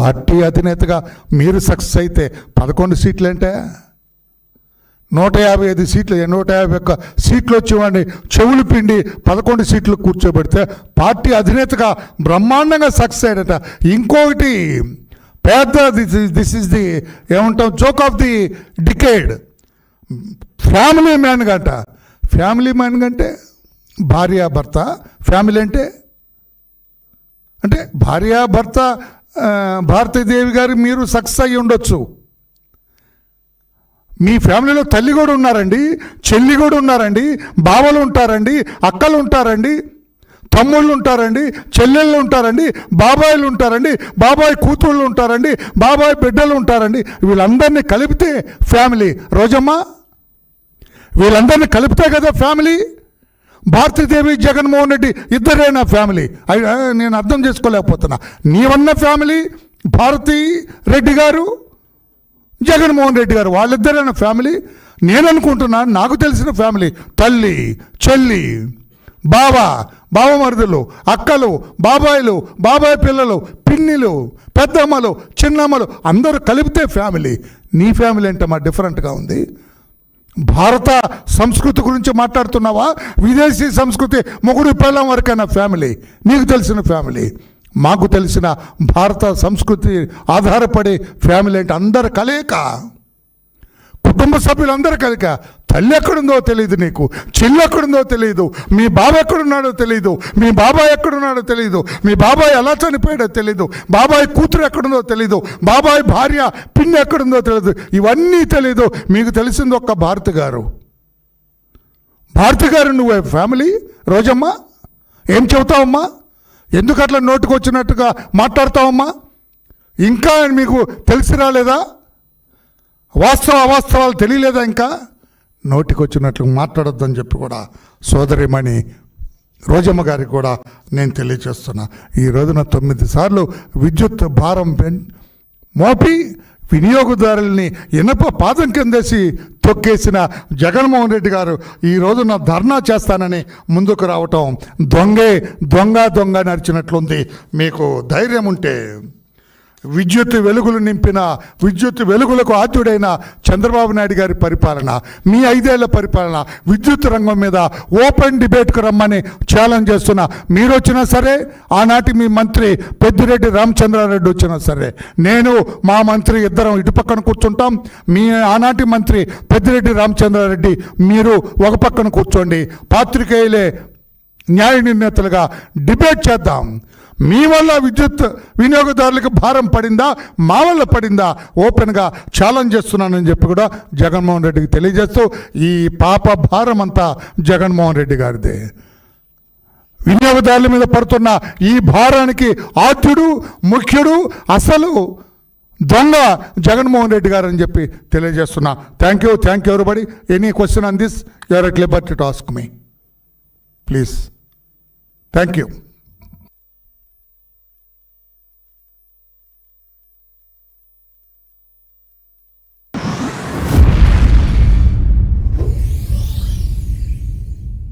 Party అధినేతగా మీరు success అయితే 11 సీట్లు అంటే 155 సీట్లు 151 సీట్లు వచ్చేవాడిని చెవులు పిండి 11 సీట్లు కూర్చోబెడితే పార్టీ అధినేతగా బ్రహ్మాండంగా సక్సెస్ అయ్యాడట. ఇంకొకటి పెద్ద దిస్ ఇస్ ది ఏమంటాం joke of the decade, family man గంట. ఫ్యామిలీ మ్యాన్ కంటే భార్యాభర్త, ఫ్యామిలీ అంటే భార్యాభర్త భారతీదేవి గారు మీరు సక్సెస్ అయ్యి ఉండొచ్చు. మీ ఫ్యామిలీలో తల్లి కూడా ఉన్నారండి, చెల్లి కూడా ఉన్నారండి, బావలు ఉంటారండి, అక్కలు ఉంటారండి, తమ్ముళ్ళు ఉంటారండి, చెల్లెళ్ళు ఉంటారండి, బాబాయిలు ఉంటారండి, బాబాయ్ కూతుళ్ళు ఉంటారండి, బాబాయ్ బిడ్డలు ఉంటారండి. వీళ్ళందరినీ కలిపితే ఫ్యామిలీ. రోజమ్మ, వీళ్ళందరినీ కలిపితే కదా ఫ్యామిలీ. భారతీదేవి, జగన్మోహన్ రెడ్డి ఇద్దరేనా ఫ్యామిలీ? నేను అర్థం చేసుకోలేకపోతున్నా. నీవన్న ఫ్యామిలీ భారతీ రెడ్డి గారు, జగన్మోహన్ రెడ్డి గారు, వాళ్ళిద్దరైనా ఫ్యామిలీ. నేను అనుకుంటున్నాను నాకు తెలిసిన ఫ్యామిలీ తల్లి, చెల్లి, బావమరుదులు, అక్కలు, బాబాయిలు, బాబాయ్ పిల్లలు, పిన్నిలు, పెద్దమ్మలు, చిన్నమ్మలు అందరూ కలిపితే ఫ్యామిలీ. నీ ఫ్యామిలీ అంటే మా డిఫరెంట్గా ఉంది. భారత సంస్కృతి గురించి మాట్లాడుతున్నావా? విదేశీ సంస్కృతి మొగుడు పెళ్ళం వరకైనా ఫ్యామిలీ. నీకు తెలిసిన ఫ్యామిలీ, మాకు తెలిసిన భారత సంస్కృతి ఆధారపడే ఫ్యామిలీ అంటే అందరు కలయిక, కుటుంబ సభ్యులందరూ కలిక. తల్లి ఎక్కడుందో తెలియదు, నీకు చెల్లి ఎక్కడుందో తెలియదు, మీ బాబు ఎక్కడున్నాడో తెలియదు, మీ బాబాయ్ ఎక్కడున్నాడో తెలియదు, మీ బాబాయ్ ఎలా చనిపోయాడో తెలియదు, బాబాయ్ కూతురు ఎక్కడుందో తెలియదు, బాబాయ్ భార్య పిన్ని ఎక్కడుందో తెలియదు. ఇవన్నీ తెలియదు. మీకు తెలిసింది ఒక్క భారతి గారు. భారతి గారు నువ్వు ఫ్యామిలీ. రోజమ్మ, ఏం చెబుతావమ్మా? ఎందుకు అట్లా నోటుకు వచ్చినట్టుగా మాట్లాడతావమ్మా? ఇంకా మీకు తెలిసి రాలేదా? అవాస్తవాలు తెలియలేదా? ఇంకా నోటికి వచ్చినట్లు మాట్లాడొద్దని చెప్పి కూడా సోదరిమణి రోజమ్మ గారికి కూడా నేను తెలియజేస్తున్నా. ఈ రోజున 9 సార్లు విద్యుత్ భారం మోపి వినియోగదారుల్ని ఇనప పాదం కిందేసి తొక్కేసిన జగన్మోహన్ రెడ్డి గారు ఈ రోజున ధర్నా చేస్తానని ముందుకు రావటం దొంగ నడిచినట్లుంది. మీకు ధైర్యం ఉంటే విద్యుత్ వెలుగులు నింపిన విద్యుత్ వెలుగులకు ఆద్యుడైన చంద్రబాబు నాయుడు గారి పరిపాలన, మీ 5 ఏళ్ల పరిపాలన, విద్యుత్ రంగం మీద ఓపెన్ డిబేట్కు రమ్మని ఛాలెంజ్ చేస్తున్నా. మీరు వచ్చినా సరే, ఆనాటి మీ మంత్రి పెద్దిరెడ్డి రామచంద్రారెడ్డి వచ్చినా సరే, నేను మా మంత్రి ఇద్దరం ఇటు పక్కన కూర్చుంటాం. మీ ఆనాటి మంత్రి పెద్దిరెడ్డి రామచంద్రారెడ్డి మీరు ఒక పక్కన కూర్చోండి. పాత్రికేయులే న్యాయ నిర్ణేతలుగా డిబేట్ చేద్దాం. మీ వల్ల విద్యుత్ వినియోగదారులకు భారం పడిందా, మా వల్ల పడిందా, ఓపెన్గా ఛాలెంజ్ చేస్తున్నానని చెప్పి కూడా జగన్మోహన్ రెడ్డికి తెలియజేస్తూ, ఈ పాప భారం అంతా జగన్మోహన్ రెడ్డి గారిదే. వినియోగదారుల మీద పడుతున్న ఈ భారానికి ఆద్యుడు, ముఖ్యుడు, అసలు దొంగ జగన్మోహన్ రెడ్డి గారు అని చెప్పి తెలియజేస్తున్నా. Thank you everybody. Any question on this, you are at liberty to ask me please. Thank you.